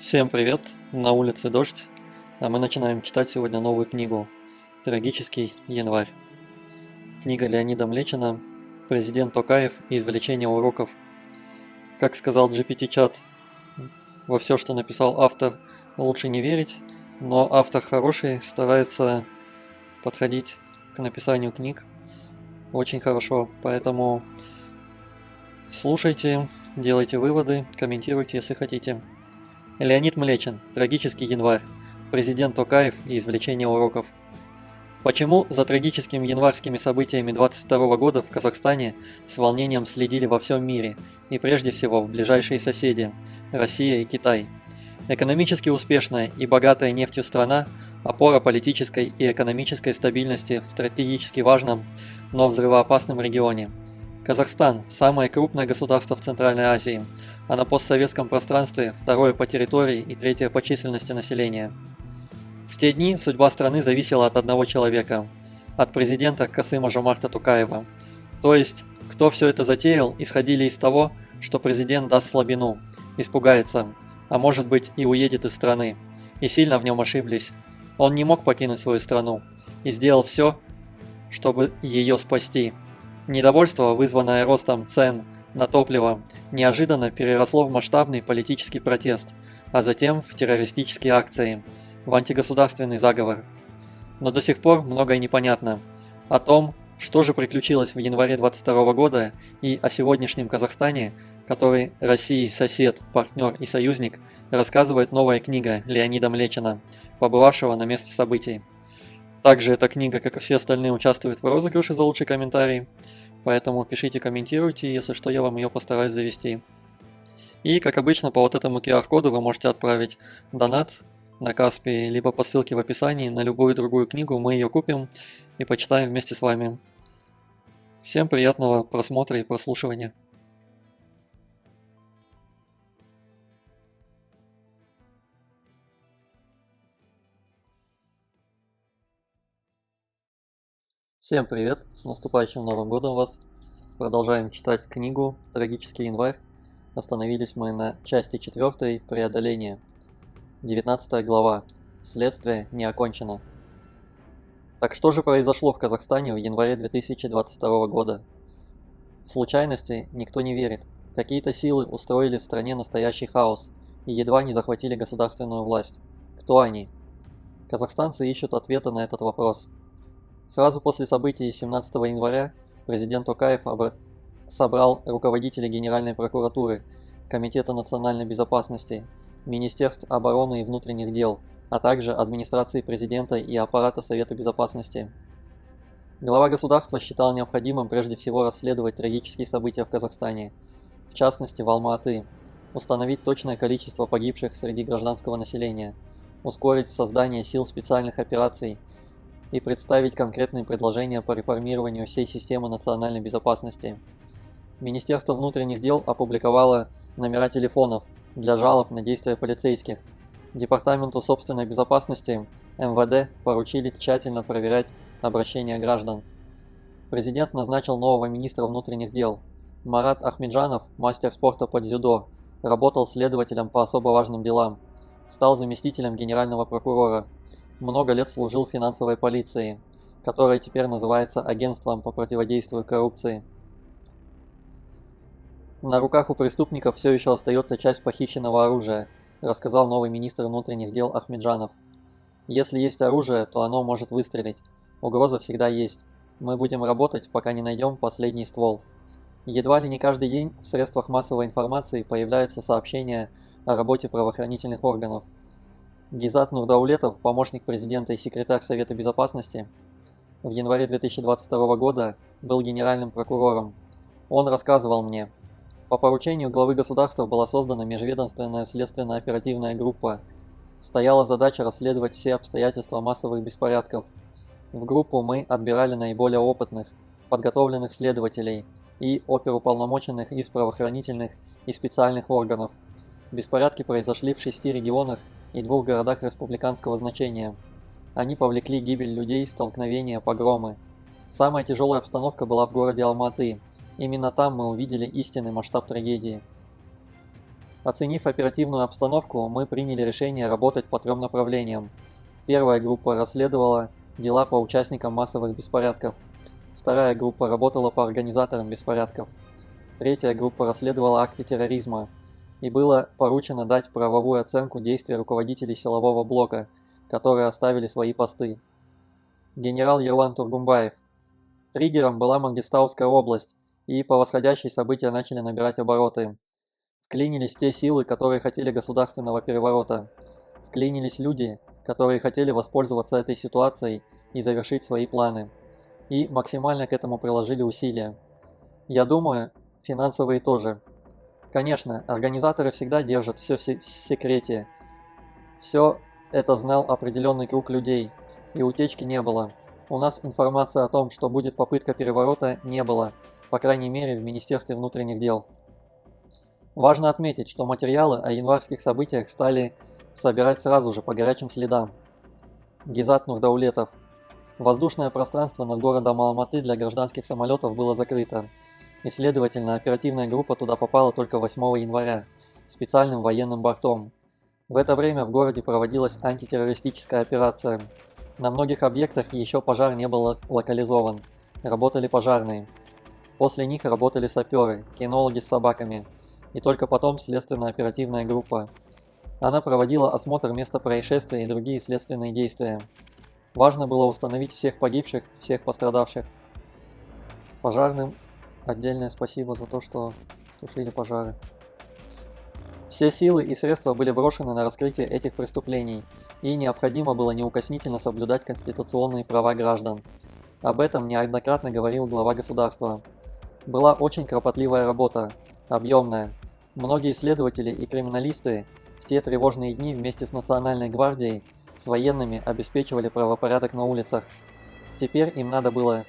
Всем привет! На улице дождь, а мы начинаем читать сегодня новую книгу «Трагический январь». Книга Леонида Млечина «Президент Токаев и извлечение уроков». Как сказал GPT-чат, во все, что написал автор, лучше не верить, но автор хороший, старается подходить к написанию книг очень хорошо, поэтому слушайте, делайте выводы, комментируйте, если хотите. Леонид Млечин. Трагический январь. Президент Токаев и извлечение уроков. Почему за трагическими январскими событиями 22 года в Казахстане с волнением следили во всем мире, и прежде всего в ближайшие соседи – Россия и Китай? Экономически успешная и богатая нефтью страна – опора политической и экономической стабильности в стратегически важном, но взрывоопасном регионе. Казахстан – самое крупное государство в Центральной Азии, а на постсоветском пространстве второе по территории и третье по численности населения. В те дни судьба страны зависела от одного человека – от президента Касыма-Жомарта Токаева. То есть, кто все это затеял, исходили из того, что президент даст слабину, испугается, а может быть и уедет из страны. И сильно в нем ошиблись. Он не мог покинуть свою страну и сделал все, чтобы ее спасти. Недовольство, вызванное ростом цен на топливо, неожиданно переросло в масштабный политический протест, а затем в террористические акции, в антигосударственный заговор. Но до сих пор многое непонятно. О том, что же приключилось в январе 22 года, и о сегодняшнем Казахстане, который России сосед, партнер и союзник, рассказывает новая книга Леонида Млечина, побывавшего на месте событий. Также эта книга, как и все остальные, участвует в розыгрыше за лучший комментарий, поэтому пишите, комментируйте, если что, я вам ее постараюсь завести. И, как обычно, по вот этому QR-коду вы можете отправить донат на Каспи, либо по ссылке в описании на любую другую книгу, мы ее купим и почитаем вместе с вами. Всем приятного просмотра и прослушивания. Всем привет! С наступающим Новым Годом вас! Продолжаем читать книгу «Трагический январь». Остановились мы на части 4 «Преодоление». 19 глава. Следствие не окончено. Так что же произошло в Казахстане в январе 2022 года? В случайности никто не верит. Какие-то силы устроили в стране настоящий хаос и едва не захватили государственную власть. Кто они? Казахстанцы ищут ответа на этот вопрос. Сразу после событий 17 января президент Токаев собрал руководителей Генеральной прокуратуры, Комитета национальной безопасности, Министерств обороны и внутренних дел, а также администрации президента и аппарата Совета безопасности. Глава государства считал необходимым прежде всего расследовать трагические события в Казахстане, в частности в Алма-Аты, установить точное количество погибших среди гражданского населения, ускорить создание сил специальных операций и представить конкретные предложения по реформированию всей системы национальной безопасности. Министерство внутренних дел опубликовало номера телефонов для жалоб на действия полицейских. Департаменту собственной безопасности МВД поручили тщательно проверять обращения граждан. Президент назначил нового министра внутренних дел. Марат Ахмеджанов, мастер спорта по дзюдо, работал следователем по особо важным делам, стал заместителем генерального прокурора. Много лет служил в финансовой полиции, которая теперь называется Агентством по противодействию коррупции. На руках у преступников все еще остается часть похищенного оружия, рассказал новый министр внутренних дел Ахмеджанов. Если есть оружие, то оно может выстрелить. Угроза всегда есть. Мы будем работать, пока не найдем последний ствол. Едва ли не каждый день в средствах массовой информации появляются сообщения о работе правоохранительных органов. Гизат Нурдаулетов, помощник президента и секретарь Совета безопасности, в январе 2022 года был генеральным прокурором. Он рассказывал мне: по поручению главы государства была создана межведомственная следственно-оперативная группа. Стояла задача расследовать все обстоятельства массовых беспорядков. В группу мы отбирали наиболее опытных, подготовленных следователей и оперуполномоченных из правоохранительных и специальных органов. Беспорядки произошли в 6 регионах и 2 городах республиканского значения. Они повлекли гибель людей, столкновения, погромы. Самая тяжелая обстановка была в городе Алма-Аты. Именно там мы увидели истинный масштаб трагедии. Оценив оперативную обстановку, мы приняли решение работать по 3 направлениям. Первая группа расследовала дела по участникам массовых беспорядков. Вторая группа работала по организаторам беспорядков. Третья группа расследовала акты терроризма. И было поручено дать правовую оценку действий руководителей силового блока, которые оставили свои посты. Генерал Ерлан Тургумбаев. Триггером была Мангистауская область, и по восходящей события начали набирать обороты. Вклинились те силы, которые хотели государственного переворота. Вклинились люди, которые хотели воспользоваться этой ситуацией и завершить свои планы. И максимально к этому приложили усилия. Я думаю, финансовые тоже. Конечно, организаторы всегда держат все в секрете. Все это знал определенный круг людей, и утечки не было. У нас информации о том, что будет попытка переворота, не было, по крайней мере в Министерстве внутренних дел. Важно отметить, что материалы о январских событиях стали собирать сразу же по горячим следам. Гизат Нурдаулетов. Воздушное пространство над городом Алматы для гражданских самолетов было закрыто, и, следовательно, оперативная группа туда попала только 8 января специальным военным бортом. В это время в городе проводилась антитеррористическая операция. На многих объектах еще пожар не был локализован, работали пожарные. После них работали саперы, кинологи с собаками, и только потом следственно-оперативная группа. Она проводила осмотр места происшествия и другие следственные действия. Важно было установить всех погибших, всех пострадавших. Пожарным отдельное спасибо за то, что тушили пожары. Все силы и средства были брошены на раскрытие этих преступлений, и необходимо было неукоснительно соблюдать конституционные права граждан. Об этом неоднократно говорил глава государства. Была очень кропотливая работа, объемная. Многие следователи и криминалисты в те тревожные дни вместе с Национальной гвардией, с военными обеспечивали правопорядок на улицах. Теперь им надо было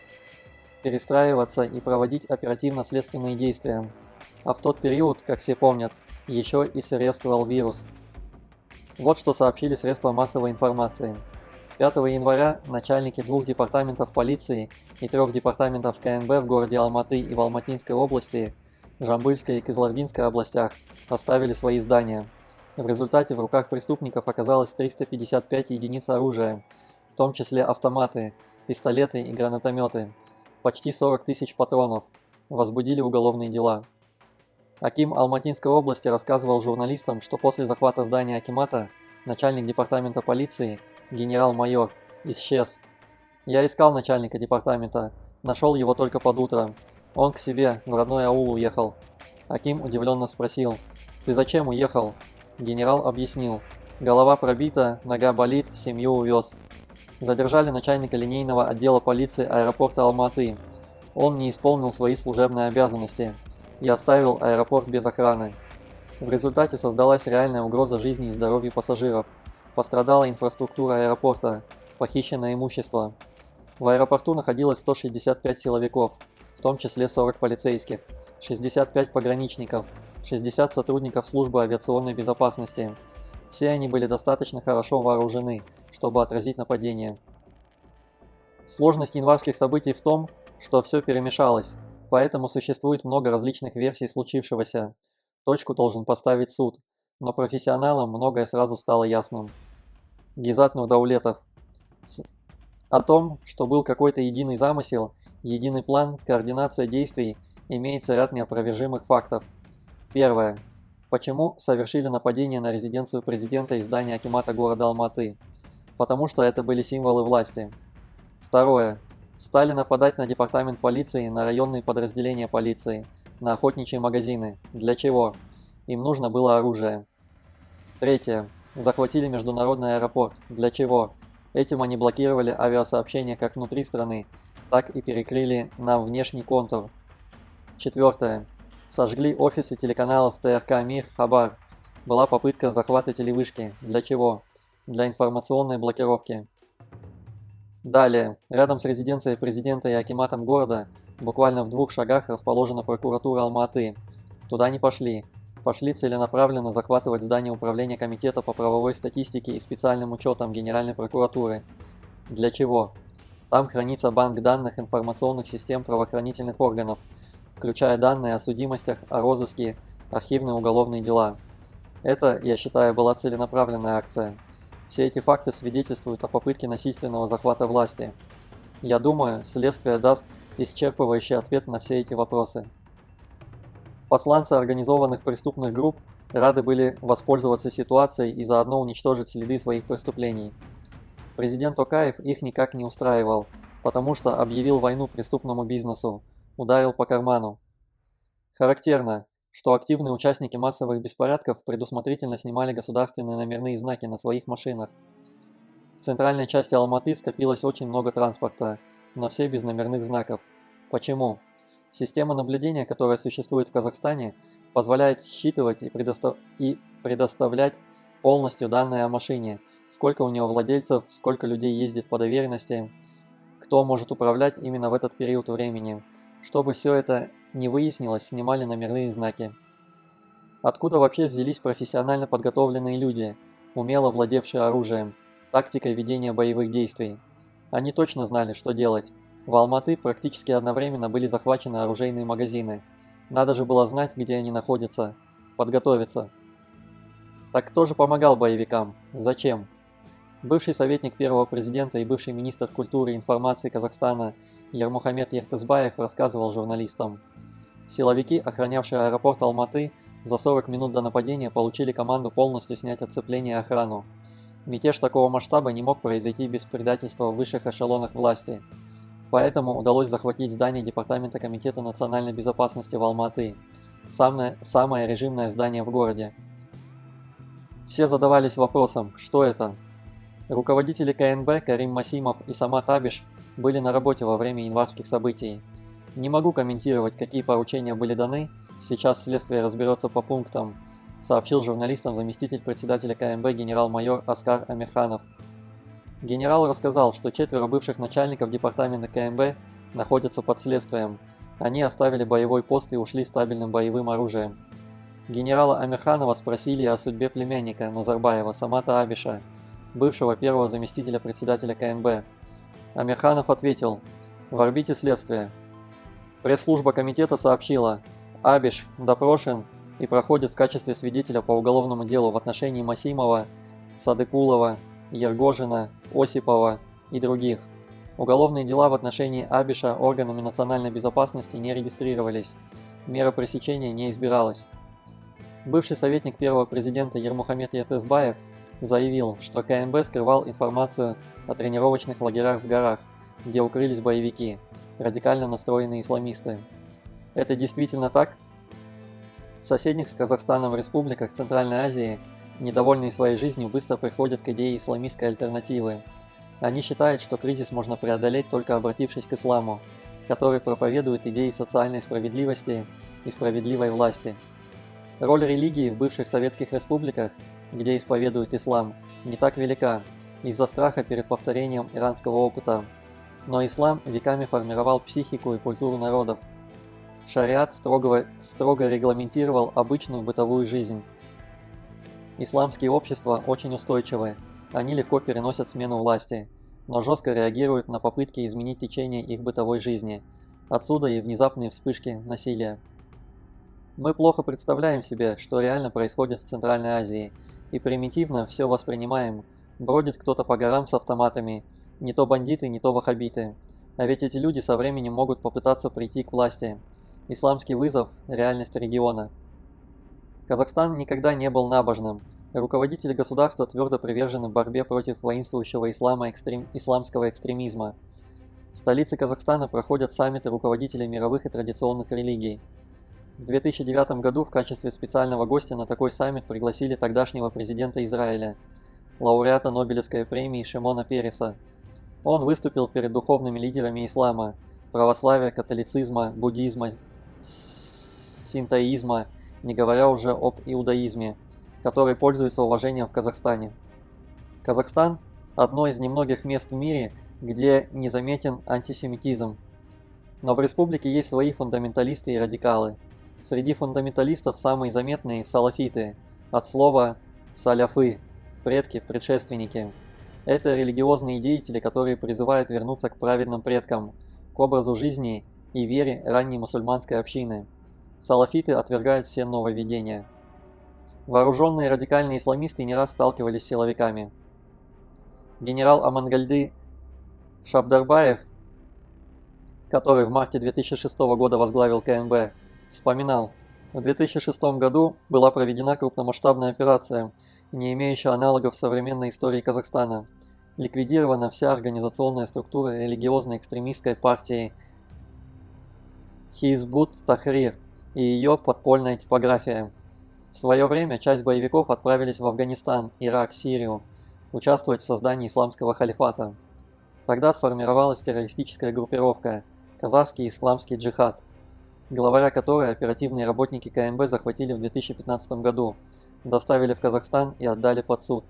перестраиваться и проводить оперативно-следственные действия. А в тот период, как все помнят, еще и свирепствовал вирус. Вот что сообщили средства массовой информации. 5 января начальники 2 департаментов полиции и 3 департаментов КНБ в городе Алматы и в Алматинской области, Жамбыльской и Кызылординской областях оставили свои здания. В результате в руках преступников оказалось 355 единиц оружия, в том числе автоматы, пистолеты и гранатометы, почти 40 тысяч патронов, возбудили уголовные дела. Аким Алматинской области рассказывал журналистам, что после захвата здания акимата начальник департамента полиции, генерал-майор, исчез. Я искал начальника департамента, нашел его только под утро. Он к себе в родной аул уехал. Аким удивленно спросил: «Ты зачем уехал?» Генерал объяснил: «Голова пробита, нога болит, семью увез». Задержали начальника линейного отдела полиции аэропорта Алматы. Он не исполнил свои служебные обязанности и оставил аэропорт без охраны. В результате создалась реальная угроза жизни и здоровью пассажиров. Пострадала инфраструктура аэропорта, похищено имущество. В аэропорту находилось 165 силовиков, в том числе 40 полицейских, 65 пограничников, 60 сотрудников службы авиационной безопасности. Все они были достаточно хорошо вооружены, чтобы отразить нападение. Сложность январских событий в том, что все перемешалось, поэтому существует много различных версий случившегося. Точку должен поставить суд, но профессионалам многое сразу стало ясным. Гизат Нурдаулетов. О том, что был какой-то единый замысел, единый план, координация действий, имеется ряд неопровержимых фактов. Первое. Почему совершили нападение на резиденцию президента и здание акимата города Алматы? Потому что это были символы власти. Второе. Стали нападать на департамент полиции, на районные подразделения полиции, на охотничьи магазины. Для чего? Им нужно было оружие. Третье. Захватили международный аэропорт. Для чего? Этим они блокировали авиасообщение как внутри страны, так и перекрыли нам внешний контур. Четвертое. Сожгли офисы телеканалов ТРК МИР, Хабар. Была попытка захвата телевышки. Для чего? Для информационной блокировки. Далее. Рядом с резиденцией президента и акиматом города, буквально в 2 шагах, расположена прокуратура Алматы. Туда не пошли. Пошли целенаправленно захватывать здание управления комитета по правовой статистике и специальным учетам Генеральной прокуратуры. Для чего? Там хранится банк данных информационных систем правоохранительных органов, включая данные о судимостях, о розыске, архивные уголовные дела. Это, я считаю, была целенаправленная акция. Все эти факты свидетельствуют о попытке насильственного захвата власти. Я думаю, следствие даст исчерпывающий ответ на все эти вопросы. Посланцы организованных преступных групп рады были воспользоваться ситуацией и заодно уничтожить следы своих преступлений. Президент Токаев их никак не устраивал, потому что объявил войну преступному бизнесу, ударил по карману. Характерно, что активные участники массовых беспорядков предусмотрительно снимали государственные номерные знаки на своих машинах. В центральной части Алматы скопилось очень много транспорта, но все без номерных знаков. Почему? Система наблюдения, которая существует в Казахстане, позволяет считывать и предоставлять полностью данные о машине, сколько у нее владельцев, сколько людей ездит по доверенности, кто может управлять именно в этот период времени. Чтобы все это не выяснилось, снимали номерные знаки. Откуда вообще взялись профессионально подготовленные люди, умело владевшие оружием, тактикой ведения боевых действий? Они точно знали, что делать. В Алматы практически одновременно были захвачены оружейные магазины. Надо же было знать, где они находятся, подготовиться. Так кто же помогал боевикам? Зачем? Бывший советник первого президента и бывший министр культуры и информации Казахстана Ермухамед Ертесбаев рассказывал журналистам. Силовики, охранявшие аэропорт Алматы, за 40 минут до нападения получили команду полностью снять оцепление и охрану. Мятеж такого масштаба не мог произойти без предательства в высших эшелонах власти. Поэтому удалось захватить здание Департамента Комитета национальной безопасности в Алматы, самое режимное здание в городе. Все задавались вопросом, что это? Руководители КНБ Карим Масимов и Самат Абиш были на работе во время январских событий. Не могу комментировать, какие поручения были даны, сейчас следствие разберется по пунктам, сообщил журналистам заместитель председателя КНБ генерал-майор Аскар Амирханов. Генерал рассказал, что 4 бывших начальников департамента КНБ находятся под следствием. Они оставили боевой пост и ушли с стабильным боевым оружием. Генерала Амирханова спросили о судьбе племянника Назарбаева Самата Абиша, бывшего первого заместителя председателя КНБ. Амирханов ответил: «В орбите следствия». Пресс-служба комитета сообщила: Абиш допрошен и проходит в качестве свидетеля по уголовному делу в отношении Масимова, Садыкулова, Ергожина, Осипова и других. Уголовные дела в отношении Абиша органами национальной безопасности не регистрировались, мера пресечения не избиралась. Бывший советник первого президента Ермухамед Ертесбаев заявил, что КНБ скрывал информацию о тренировочных лагерях в горах, где укрылись боевики, радикально настроенные исламисты. Это действительно так? В соседних с Казахстаном республиках Центральной Азии недовольные своей жизнью быстро приходят к идее исламистской альтернативы. Они считают, что кризис можно преодолеть, только обратившись к исламу, который проповедует идеи социальной справедливости и справедливой власти. Роль религии в бывших советских республиках, где исповедуют ислам, не так велика из-за страха перед повторением иранского опыта. Но ислам веками формировал психику и культуру народов. Шариат строго регламентировал обычную бытовую жизнь. Исламские общества очень устойчивы, они легко переносят смену власти, но жестко реагируют на попытки изменить течение их бытовой жизни. Отсюда и внезапные вспышки насилия. Мы плохо представляем себе, что реально происходит в Центральной Азии, и примитивно все воспринимаем. Бродит кто-то по горам с автоматами, не то бандиты, не то ваххабиты. А ведь эти люди со временем могут попытаться прийти к власти. Исламский вызов – реальность региона. Казахстан никогда не был набожным. Руководители государства твердо привержены борьбе против воинствующего исламского экстремизма. В столице Казахстана проходят саммиты руководителей мировых и традиционных религий. В 2009 году в качестве специального гостя на такой саммит пригласили тогдашнего президента Израиля, лауреата Нобелевской премии Шимона Переса. Он выступил перед духовными лидерами ислама, православия, католицизма, буддизма, синтоизма, не говоря уже об иудаизме, который пользуется уважением в Казахстане. Казахстан – одно из немногих мест в мире, где не заметен антисемитизм. Но в республике есть свои фундаменталисты и радикалы. Среди фундаменталистов самые заметные – салафиты, от слова «саляфы» – предки, предшественники. Это религиозные деятели, которые призывают вернуться к праведным предкам, к образу жизни и вере ранней мусульманской общины. Салафиты отвергают все нововведения. Вооруженные радикальные исламисты не раз сталкивались с силовиками. Генерал Амангальды Шабдарбаев, который в марте 2006 года возглавил КНБ, вспоминал: в 2006 году была проведена крупномасштабная операция, не имеющая аналогов в современной истории Казахстана. Ликвидирована вся организационная структура религиозной экстремистской партии Хизбут Тахрир и ее подпольная типография. В свое время часть боевиков отправились в Афганистан, Ирак, Сирию, участвовать в создании исламского халифата. Тогда сформировалась террористическая группировка «Казахский исламский джихад», главаря которой оперативные работники КНБ захватили в 2015 году, доставили в Казахстан и отдали под суд.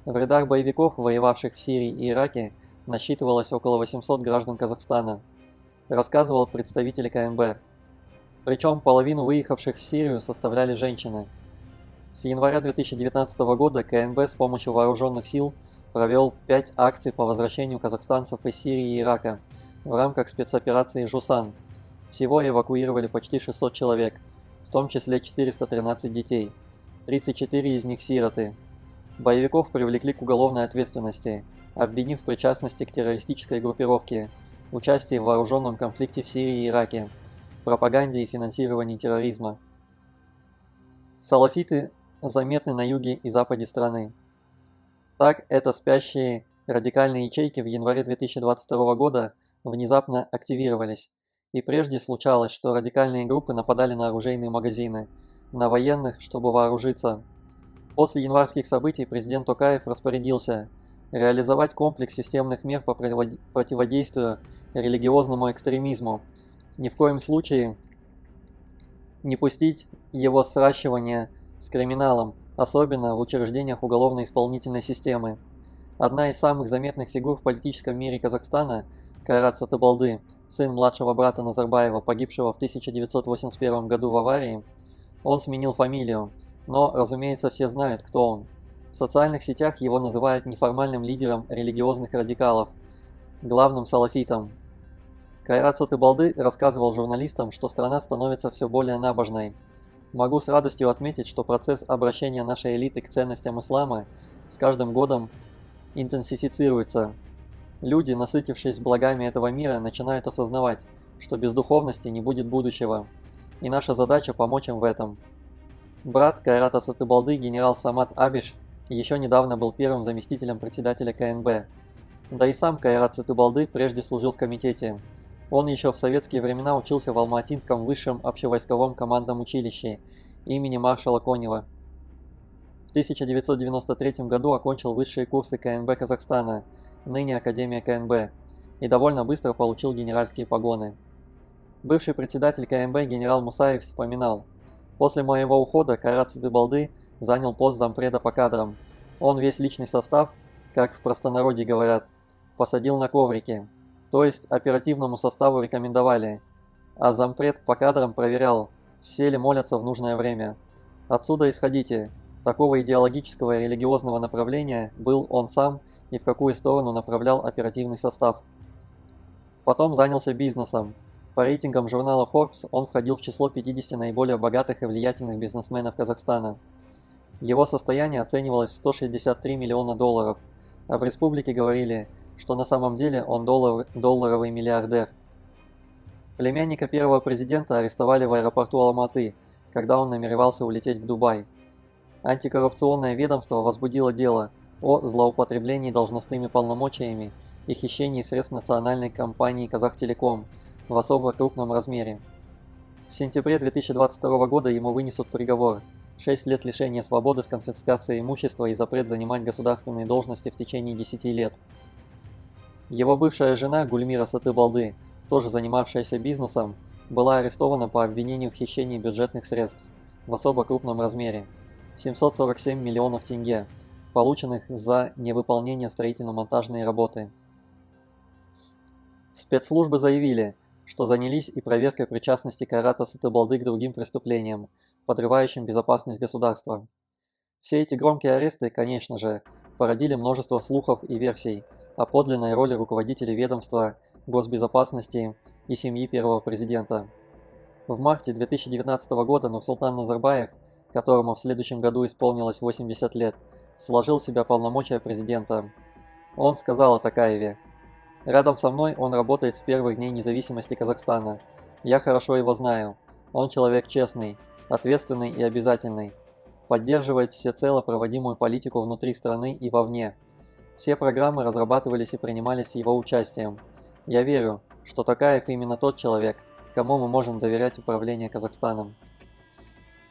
В рядах боевиков, воевавших в Сирии и Ираке, насчитывалось около 800 граждан Казахстана, рассказывал представитель КНБ. Причем половину выехавших в Сирию составляли женщины. С января 2019 года КНБ с помощью вооруженных сил провел 5 акций по возвращению казахстанцев из Сирии и Ирака в рамках спецоперации «Жусан». Всего эвакуировали почти 600 человек, в том числе 413 детей, 34 из них сироты. Боевиков привлекли к уголовной ответственности, обвинив в причастности к террористической группировке, участии в вооруженном конфликте в Сирии и Ираке, пропаганде и финансировании терроризма. Салафиты заметны на юге и западе страны. Так, это спящие радикальные ячейки в январе 2022 года внезапно активировались, и прежде случалось, что радикальные группы нападали на оружейные магазины, на военных, чтобы вооружиться. После январских событий президент Токаев распорядился реализовать комплекс системных мер по противодействию религиозному экстремизму, ни в коем случае не пустить его сращивание с криминалом, особенно в учреждениях уголовно-исполнительной системы. Одна из самых заметных фигур в политическом мире Казахстана, Кайрат Сатыбалды, сын младшего брата Назарбаева, погибшего в 1981 году в аварии, он сменил фамилию, но, разумеется, все знают, кто он. В социальных сетях его называют неформальным лидером религиозных радикалов, главным салафитом. Кайрат Сатыбалды рассказывал журналистам, что страна становится все более набожной. Могу с радостью отметить, что процесс обращения нашей элиты к ценностям ислама с каждым годом интенсифицируется. Люди, насытившись благами этого мира, начинают осознавать, что без духовности не будет будущего, и наша задача помочь им в этом. Брат Кайрата Сатыбалды, генерал Самат Абиш, еще недавно был первым заместителем председателя КНБ. Да и сам Кайрат Сатыбалды прежде служил в комитете. Он еще в советские времена учился в Алма-Атинском высшем общевойсковом командном училище имени маршала Конева. В 1993 году окончил высшие курсы КНБ Казахстана, ныне Академия КНБ, и довольно быстро получил генеральские погоны. Бывший председатель КНБ генерал Мусаев вспоминал: «После моего ухода Кайрат Сатыбалды занял пост зампреда по кадрам. Он весь личный состав, как в простонародье говорят, посадил на коврики. То есть оперативному составу рекомендовали, а зампред по кадрам проверял, все ли молятся в нужное время. Отсюда исходите, такого идеологического и религиозного направления был он сам и в какую сторону направлял оперативный состав». Потом занялся бизнесом. По рейтингам журнала Forbes он входил в число 50 наиболее богатых и влиятельных бизнесменов Казахстана. Его состояние оценивалось в 163 миллиона долларов, а в республике говорили, что на самом деле он долларовый миллиардер. Племянника первого президента арестовали в аэропорту Алматы, когда он намеревался улететь в Дубай. Антикоррупционное ведомство возбудило дело о злоупотреблении должностными полномочиями и хищении средств национальной компании «Казахтелеком» в особо крупном размере. В сентябре 2022 года ему вынесут приговор – 6 лет лишения свободы с конфискацией имущества и запрет занимать государственные должности в течение 10 лет. Его бывшая жена Гульмира Сатыбалды, тоже занимавшаяся бизнесом, была арестована по обвинению в хищении бюджетных средств в особо крупном размере – 747 миллионов тенге, полученных за невыполнение строительно-монтажной работы. Спецслужбы заявили, что занялись и проверкой причастности Кайрата Сатыбалды к другим преступлениям, подрывающим безопасность государства. Все эти громкие аресты, конечно же, породили множество слухов и версий о подлинной роли руководителей ведомства госбезопасности и семьи первого президента. В марте 2019 года Нурсултан Назарбаев которому в следующем году исполнилось 80 лет, сложил в себя полномочия президента. Он сказал о Токаеве: «Рядом со мной он работает с первых дней независимости Казахстана. Я хорошо его знаю. Он человек честный, ответственный и обязательный. Поддерживает всецело проводимую политику внутри страны и вовне. Все программы разрабатывались и принимались с его участием. Я верю, что Токаев именно тот человек, кому мы можем доверять управление Казахстаном».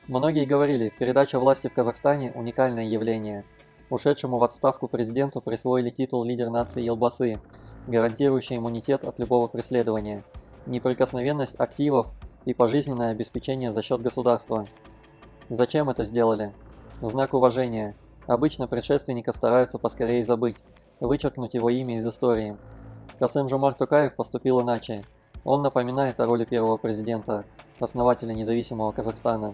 Многие говорили, передача власти в Казахстане – уникальное явление. Ушедшему в отставку президенту присвоили титул «Лидер нации Елбасы», гарантирующий иммунитет от любого преследования, неприкосновенность активов и пожизненное обеспечение за счет государства. Зачем это сделали? В знак уважения. Обычно предшественника стараются поскорее забыть, вычеркнуть его имя из истории. Касым-Жомарт Токаев поступил иначе. Он напоминает о роли первого президента, основателя независимого Казахстана.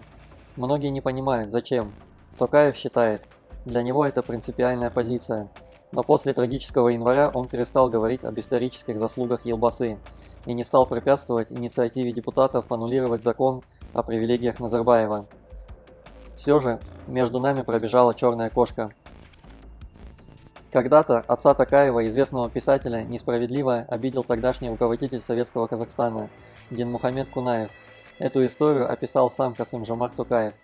Многие не понимают, зачем. Токаев считает, для него это принципиальная позиция. Но после трагического января он перестал говорить об исторических заслугах Елбасы и не стал препятствовать инициативе депутатов аннулировать закон о привилегиях Назарбаева. Все же между нами пробежала черная кошка. Когда-то отца Токаева, известного писателя, несправедливо обидел тогдашний руководитель советского Казахстана Динмухамед Кунаев. Эту историю описал сам Касым-Жомарт Токаев.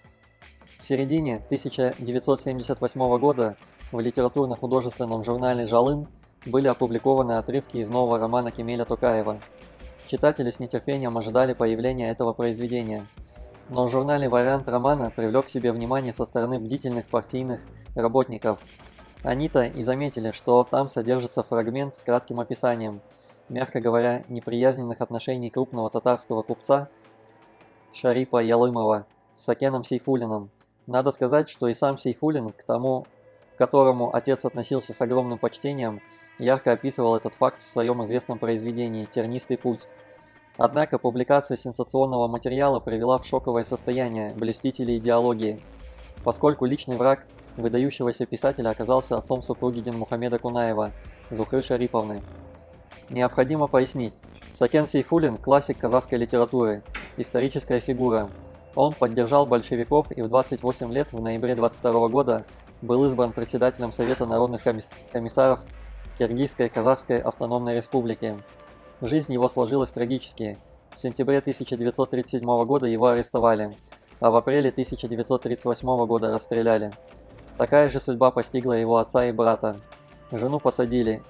В середине 1978 года в литературно-художественном журнале «Жалын» были опубликованы отрывки из нового романа Кемеля Токаева. Читатели с нетерпением ожидали появления этого произведения. Но в журнале вариант романа привлек к себе внимание со стороны бдительных партийных работников. Они-то и заметили, что там содержится фрагмент с кратким описанием, мягко говоря, неприязненных отношений крупного татарского купца Шарипа Ялымова с Сакеном Сейфуллиным. Надо сказать, что и сам Сейфуллин, к которому отец относился с огромным почтением, ярко описывал этот факт в своем известном произведении «Тернистый путь». Однако публикация сенсационного материала привела в шоковое состояние блюстителей идеологии, поскольку личный враг выдающегося писателя оказался отцом супруги Динмухамеда Кунаева, Зухры Шариповны. Необходимо пояснить, Сакен Сейфуллин – классик казахской литературы, историческая фигура. Он поддержал большевиков и в 28 лет в ноябре 22 года был избран председателем Совета народных комиссаров Киргизской Казахской автономной республики. Жизнь его сложилась трагически. В сентябре 1937 года его арестовали, а в апреле 1938 года расстреляли. Такая же судьба постигла его отца и брата. Жену посадили,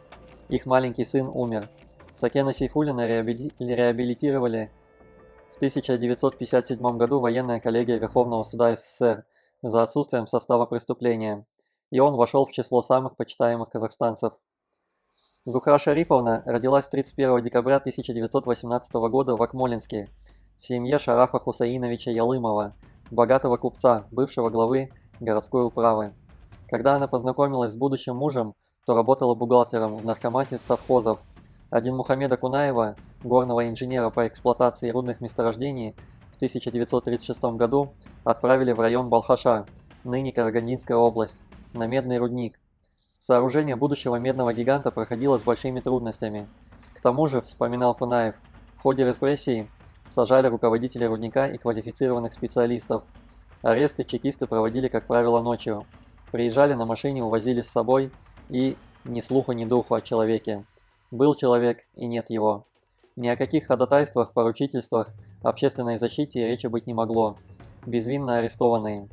их маленький сын умер. Сакена Сейфуллина реабилитировали в 1957 году военная коллегия Верховного суда СССР за отсутствием состава преступления, и он вошел в число самых почитаемых казахстанцев. Зухра Шариповна родилась 31 декабря 1918 года в Акмолинске, в семье Шарафа Хусаиновича Ялымова, богатого купца, бывшего главы городской управы. Когда она познакомилась с будущим мужем, то работала бухгалтером в наркомате совхозов. Динмухамеда Кунаева, горного инженера по эксплуатации рудных месторождений, в 1936 году отправили в район Балхаша, ныне Карагандинская область, на медный рудник. Сооружение будущего медного гиганта проходило с большими трудностями. К тому же, вспоминал Кунаев, в ходе репрессий сажали руководителей рудника и квалифицированных специалистов. Аресты чекисты проводили, как правило, ночью. Приезжали на машине, увозили с собой и ни слуху, ни духу о человеке. Был человек и нет его. Ни о каких ходатайствах, поручительствах, общественной защите и речи быть не могло. Безвинно арестованные.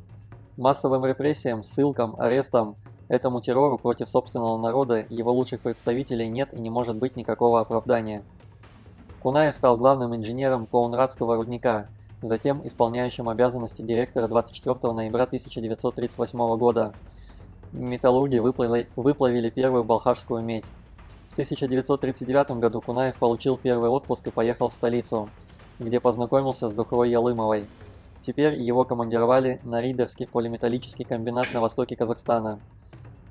Массовым репрессиям, ссылкам, арестам, этому террору против собственного народа и его лучших представителей нет и не может быть никакого оправдания. Кунаев стал главным инженером Коунрадского рудника, затем исполняющим обязанности директора 24 ноября 1938 года. Металлурги выплавили первую балхашскую медь. В 1939 году Кунаев получил первый отпуск и поехал в столицу, где познакомился с Зухрой Ялымовой. Теперь его командировали на Ридерский полиметаллический комбинат на востоке Казахстана.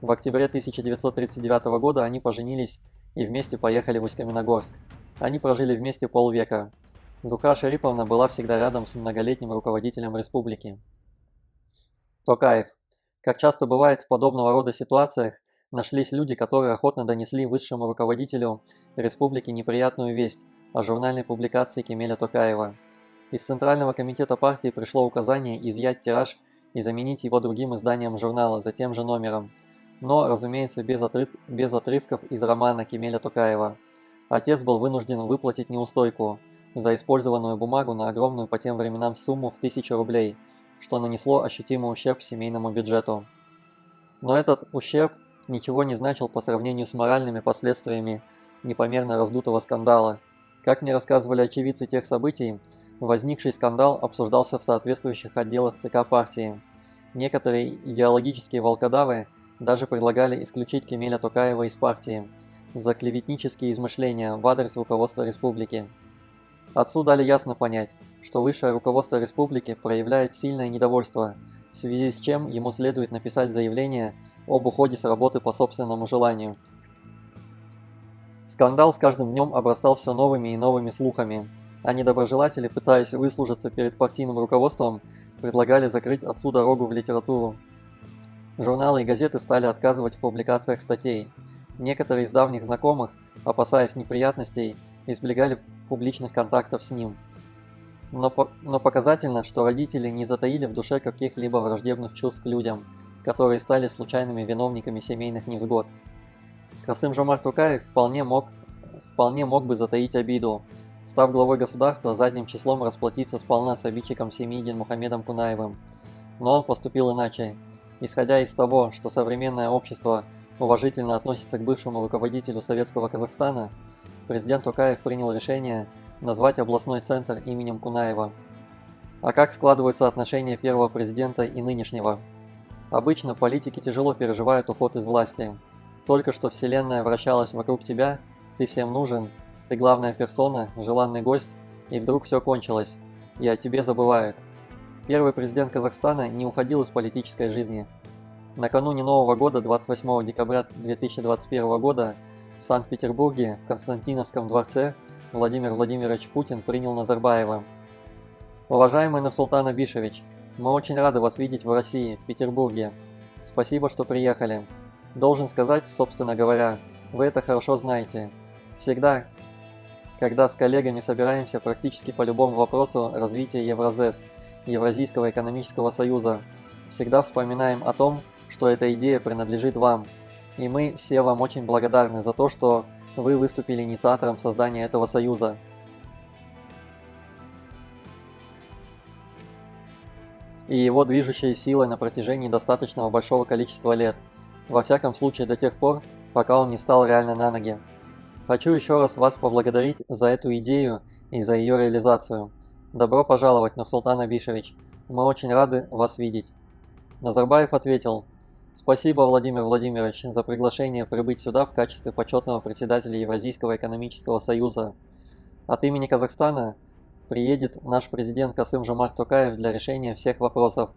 В октябре 1939 года они поженились и вместе поехали в Усть-Каменогорск. Они прожили вместе полвека. Зухра Шариповна была всегда рядом с многолетним руководителем республики. Токаев. Как часто бывает в подобного рода ситуациях, нашлись люди, которые охотно донесли высшему руководителю республики неприятную весть о журнальной публикации Кемеля Токаева. Из Центрального комитета партии пришло указание изъять тираж и заменить его другим изданием журнала за тем же номером. Но, разумеется, без отрывков из романа Кемеля Токаева. Отец был вынужден выплатить неустойку за использованную бумагу на огромную по тем временам сумму в 1000 рублей, что нанесло ощутимый ущерб семейному бюджету. Но этот ущерб ничего не значил по сравнению с моральными последствиями непомерно раздутого скандала. Как мне рассказывали очевидцы тех событий, возникший скандал обсуждался в соответствующих отделах ЦК партии. Некоторые идеологические волкодавы даже предлагали исключить Кемеля Токаева из партии за клеветнические измышления в адрес руководства республики. Отцу дали ясно понять, что высшее руководство республики проявляет сильное недовольство, в связи с чем ему следует написать заявление об уходе с работы по собственному желанию. Скандал с каждым днем обрастал все новыми и новыми слухами, а недоброжелатели, пытаясь выслужиться перед партийным руководством, предлагали закрыть отцу дорогу в литературу. Журналы и газеты стали отказывать в публикациях статей. Некоторые из давних знакомых, опасаясь неприятностей, избегали публичных контактов с ним. Но показательно, что родители не затаили в душе каких-либо враждебных чувств к людям, которые стали случайными виновниками семейных невзгод. Касым-Жомарт Токаев вполне мог бы затаить обиду, став главой государства, задним числом расплатиться сполна с обидчиком семьи Динмухамедом Кунаевым. Но он поступил иначе. Исходя из того, что современное общество уважительно относится к бывшему руководителю Советского Казахстана, президент Токаев принял решение назвать областной центр именем Кунаева. А как складываются отношения первого президента и нынешнего? Обычно политики тяжело переживают уход из власти. Только что вселенная вращалась вокруг тебя, ты всем нужен, ты главная персона, желанный гость, и вдруг все кончилось, и о тебе забывают. Первый президент Казахстана не уходил из политической жизни. Накануне Нового года, 28 декабря 2021 года, в Санкт-Петербурге, в Константиновском дворце, Владимир Владимирович Путин принял Назарбаева. Уважаемый Нурсултан Абишевич, мы очень рады вас видеть в России, в Петербурге. Спасибо, что приехали. Должен сказать, собственно говоря, вы это хорошо знаете. Всегда, когда с коллегами собираемся практически по любому вопросу развития Евразес, Евразийского экономического союза, всегда вспоминаем о том, что эта идея принадлежит вам. И мы все вам очень благодарны за то, что вы выступили инициатором создания этого союза. И его движущей силой на протяжении достаточно большого количества лет. Во всяком случае до тех пор, пока он не стал реально на ноги. Хочу еще раз вас поблагодарить за эту идею и за ее реализацию. Добро пожаловать, Нурсултан Абишевич. Мы очень рады вас видеть. Назарбаев ответил: спасибо, Владимир Владимирович, за приглашение прибыть сюда в качестве почетного председателя Евразийского экономического союза. От имени Казахстана приедет наш президент Касым-Жомарт Токаев для решения всех вопросов.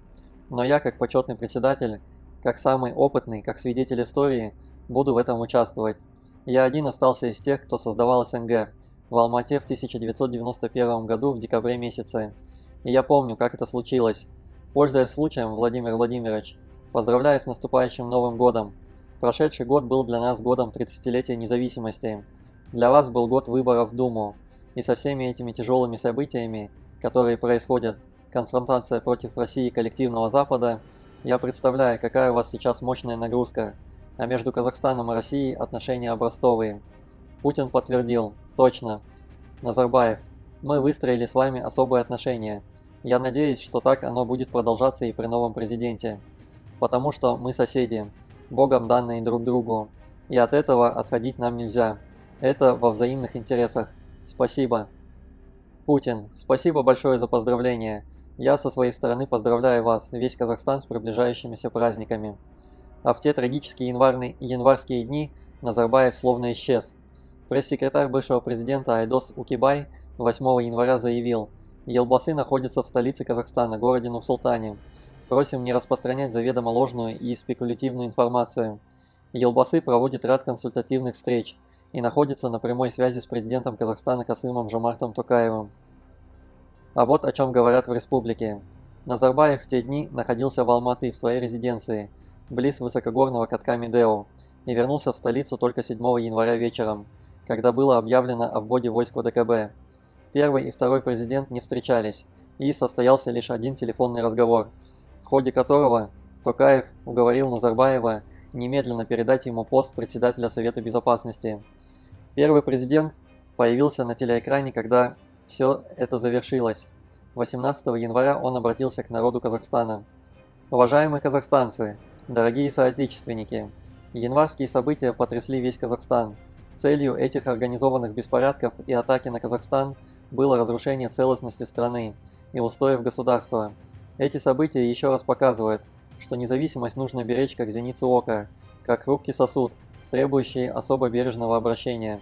Но я, как почетный председатель, как самый опытный, как свидетель истории, буду в этом участвовать. Я один остался из тех, кто создавал СНГ в Алмате в 1991 году в декабре месяце. И я помню, как это случилось. Пользуясь случаем, Владимир Владимирович, поздравляю с наступающим Новым годом. Прошедший год был для нас годом 30-летия независимости. Для вас был год выборов в Думу. И со всеми этими тяжелыми событиями, которые происходят, конфронтация против России и коллективного Запада, я представляю, какая у вас сейчас мощная нагрузка. А между Казахстаном и Россией отношения образцовые. Путин подтвердил: точно. Назарбаев, мы выстроили с вами особые отношения. Я надеюсь, что так оно будет продолжаться и при новом президенте. Потому что мы соседи, Богом данные друг другу. И от этого отходить нам нельзя. Это во взаимных интересах. Спасибо. Путин, спасибо большое за поздравления. Я со своей стороны поздравляю вас, весь Казахстан, с приближающимися праздниками. А в те трагические январские дни Назарбаев словно исчез. Пресс-секретарь бывшего президента Айдос Укибай 8 января заявил: Елбасы находится в столице Казахстана, городе Нур-Султане. Просим не распространять заведомо ложную и спекулятивную информацию. Елбасы проводит ряд консультативных встреч и находится на прямой связи с президентом Казахстана Касымом-Жомартом Токаевым. А вот о чем говорят в республике. Назарбаев в те дни находился в Алматы в своей резиденции, близ высокогорного катка Медео, и вернулся в столицу только 7 января вечером, когда было объявлено о вводе войск ОДКБ. Первый и второй президент не встречались, и состоялся лишь один телефонный разговор. в ходе которого Токаев уговорил Назарбаева немедленно передать ему пост председателя Совета Безопасности. Первый президент появился на телеэкране, когда все это завершилось. 18 января он обратился к народу Казахстана. Уважаемые казахстанцы, дорогие соотечественники, январские события потрясли весь Казахстан. Целью этих организованных беспорядков и атаки на Казахстан было разрушение целостности страны и устоев государства. Эти события еще раз показывают, что независимость нужно беречь как зеницу ока, как хрупкий сосуд, требующий особо бережного обращения.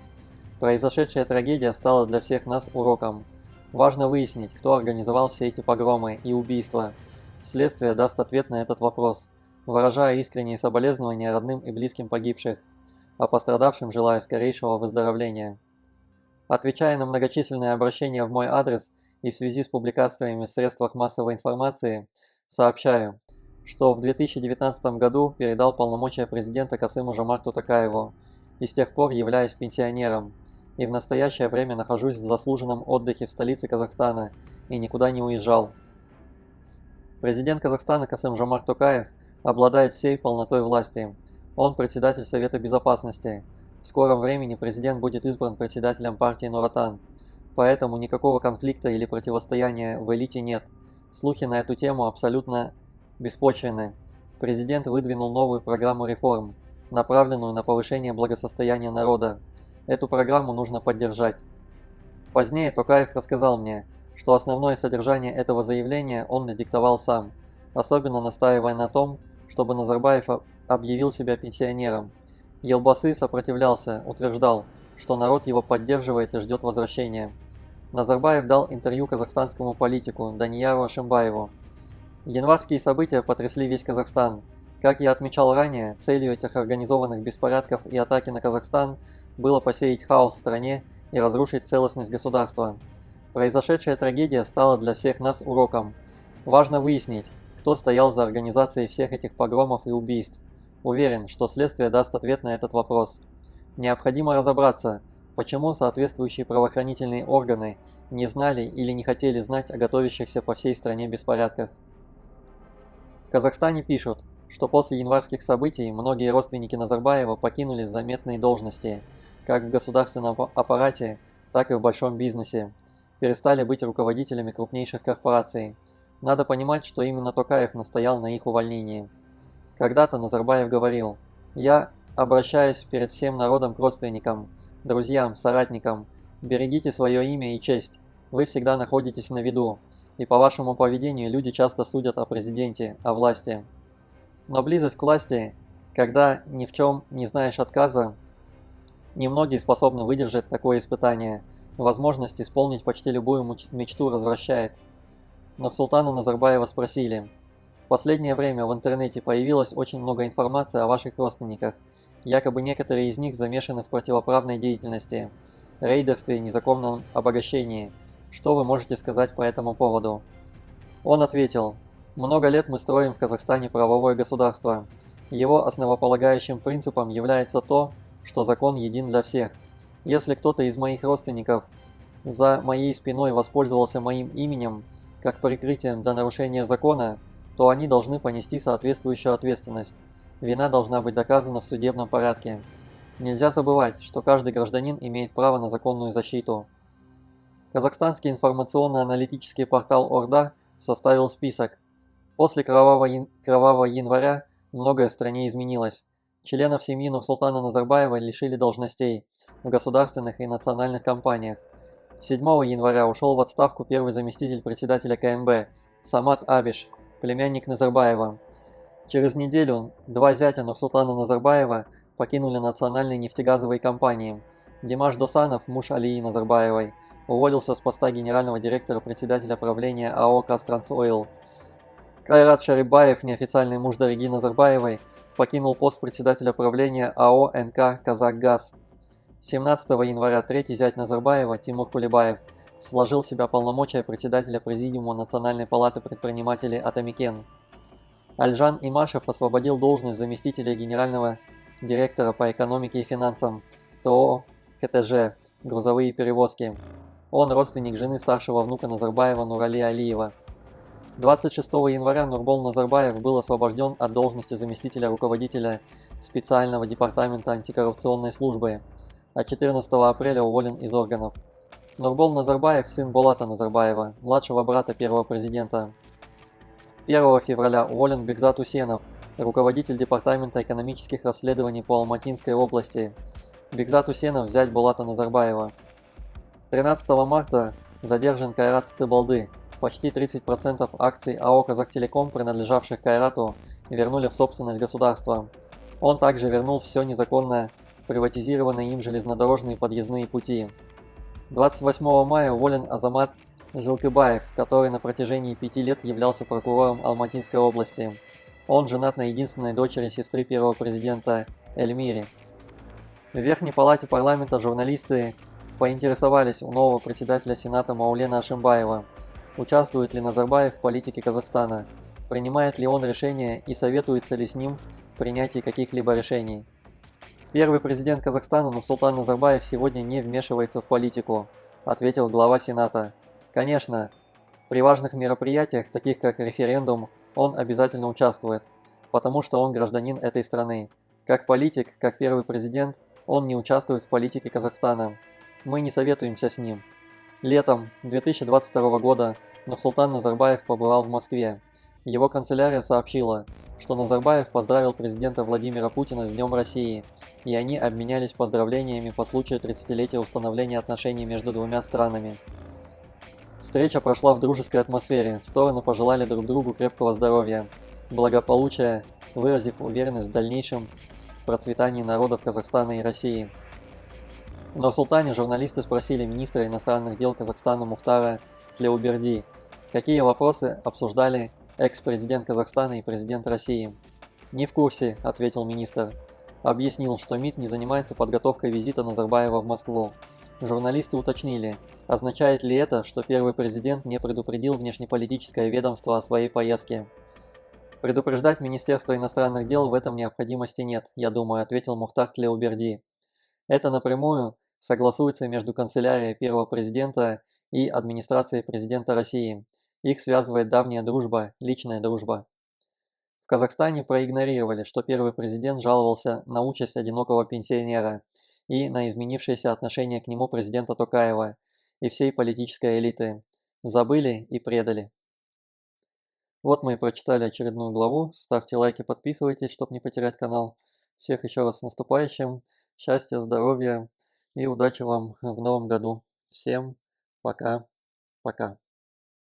Произошедшая трагедия стала для всех нас уроком. Важно выяснить, кто организовал все эти погромы и убийства. Следствие даст ответ на этот вопрос, выражая искренние соболезнования родным и близким погибших, а пострадавшим желаю скорейшего выздоровления. Отвечая на многочисленные обращения в мой адрес и в связи с публикациями в средствах массовой информации, сообщаю, что в 2019 году передал полномочия президента Касыму-Жомарту Токаеву и с тех пор являюсь пенсионером, и в настоящее время нахожусь в заслуженном отдыхе в столице Казахстана и никуда не уезжал. Президент Казахстана Касым-Жомарт Токаев обладает всей полнотой власти. Он председатель Совета Безопасности. В скором времени президент будет избран председателем партии Нур-Отан. Поэтому никакого конфликта или противостояния в элите нет. Слухи на эту тему абсолютно беспочвенны. Президент выдвинул новую программу реформ, направленную на повышение благосостояния народа. Эту программу нужно поддержать. Позднее Токаев рассказал мне, что основное содержание этого заявления он надиктовал сам, особенно настаивая на том, чтобы Назарбаев объявил себя пенсионером. Елбасы сопротивлялся, утверждал, что народ его поддерживает и ждет возвращения. Назарбаев дал интервью казахстанскому политику Данияру Ашимбаеву. Январские события потрясли весь Казахстан. Как я отмечал ранее, целью этих организованных беспорядков и атаки на Казахстан было посеять хаос в стране и разрушить целостность государства. Произошедшая трагедия стала для всех нас уроком. Важно выяснить, кто стоял за организацией всех этих погромов и убийств. Уверен, что следствие даст ответ на этот вопрос. Необходимо разобраться, почему соответствующие правоохранительные органы не знали или не хотели знать о готовящихся по всей стране беспорядках. В Казахстане пишут, что после январских событий многие родственники Назарбаева покинули заметные должности, как в государственном аппарате, так и в большом бизнесе, перестали быть руководителями крупнейших корпораций. Надо понимать, что именно Токаев настоял на их увольнении. Когда-то Назарбаев говорил: «Я обращаюсь перед всем народом к родственникам, друзьям, соратникам. Берегите свое имя и честь. Вы всегда находитесь на виду, и по вашему поведению люди часто судят о президенте, о власти». Но близость к власти, когда ни в чем не знаешь отказа, немногие способны выдержать такое испытание. Возможность исполнить почти любую мечту развращает. Но султана Назарбаева спросили: «В последнее время в интернете появилось очень много информации о ваших родственниках. Якобы некоторые из них замешаны в противоправной деятельности, рейдерстве и незаконном обогащении. Что вы можете сказать по этому поводу?» Он ответил: «Много лет мы строим в Казахстане правовое государство. Его основополагающим принципом является то, что закон един для всех. Если кто-то из моих родственников за моей спиной воспользовался моим именем как прикрытием для нарушения закона, то они должны понести соответствующую ответственность. Вина должна быть доказана в судебном порядке. Нельзя забывать, что каждый гражданин имеет право на законную защиту». Казахстанский информационно-аналитический портал Орда составил список. После кровавого января многое в стране изменилось. Членов семьи Нурсултана Назарбаева лишили должностей в государственных и национальных компаниях. 7 января ушел в отставку первый заместитель председателя КНБ Самат Абиш, племянник Назарбаева. Через неделю два зятя Нурсултана Назарбаева покинули национальные нефтегазовые компании. Димаш Досанов, муж Алии Назарбаевой, уволился с поста генерального директора председателя правления АО «Казтрансойл». Кайрат Шарибаев, неофициальный муж Дариги Назарбаевой, покинул пост председателя правления АО «НК Казахгаз». 17 января третий зять Назарбаева, Тимур Кулебаев, сложил в себя полномочия председателя Президиума Национальной палаты предпринимателей Атамикен. Альжан Имашев освободил должность заместителя генерального директора по экономике и финансам ТО КТЖ «Грузовые перевозки». Он родственник жены старшего внука Назарбаева Нурали Алиева. 26 января Нурбол Назарбаев был освобожден от должности заместителя руководителя специального департамента антикоррупционной службы, а 14 апреля уволен из органов. Нурбол Назарбаев – сын Болата Назарбаева, младшего брата первого президента. 1 февраля уволен Бекзат Усенов, руководитель департамента экономических расследований по Алматинской области. Бекзат Усенов – зять Болата Назарбаева. 13 марта задержан Кайрат Сатыбалды. Почти 30% акций АО «Казахтелеком», принадлежавших Кайрату, вернули в собственность государства. Он также вернул все незаконно приватизированные им железнодорожные подъездные пути. 28 мая уволен Азамат Жылкыбаев, который на протяжении 5 лет являлся прокурором Алматинской области. Он женат на единственной дочери сестры первого президента Эльмире. В Верхней палате парламента журналисты поинтересовались у нового председателя Сената Маулена Ашимбаева, участвует ли Назарбаев в политике Казахстана, принимает ли он решения и советуется ли с ним в принятии каких-либо решений. Первый президент Казахстана Нурсултан Назарбаев сегодня не вмешивается в политику, ответил глава Сената. Конечно, при важных мероприятиях, таких как референдум, он обязательно участвует, потому что он гражданин этой страны. Как политик, как первый президент, он не участвует в политике Казахстана. Мы не советуемся с ним. Летом 2022 года Нурсултан Назарбаев побывал в Москве. Его канцелярия сообщила, что Назарбаев поздравил президента Владимира Путина с Днем России, и они обменялись поздравлениями по случаю 30-летия установления отношений между двумя странами. Встреча прошла в дружеской атмосфере, стороны пожелали друг другу крепкого здоровья, благополучия, выразив уверенность в дальнейшем процветании народов Казахстана и России. В Нур-Султане журналисты спросили министра иностранных дел Казахстана Мухтара Тлеуберди, какие вопросы обсуждали экс-президент Казахстана и президент России. «Не в курсе», – ответил министр. Объяснил, что МИД не занимается подготовкой визита Назарбаева в Москву. Журналисты уточнили, означает ли это, что первый президент не предупредил внешнеполитическое ведомство о своей поездке. «Предупреждать Министерство иностранных дел в этом необходимости нет, я думаю», – ответил Мухтар Тлеуберди. Это напрямую согласуется между канцелярией первого президента и администрацией президента России. Их связывает давняя дружба, личная дружба. В Казахстане проигнорировали, что первый президент жаловался на участь одинокого пенсионера и на изменившееся отношение к нему президента Токаева и всей политической элиты. Забыли и предали. Вот мы и прочитали очередную главу. Ставьте лайки, подписывайтесь, чтобы не потерять канал. Всех еще раз с наступающим. Счастья, здоровья и удачи вам в новом году. Всем пока-пока.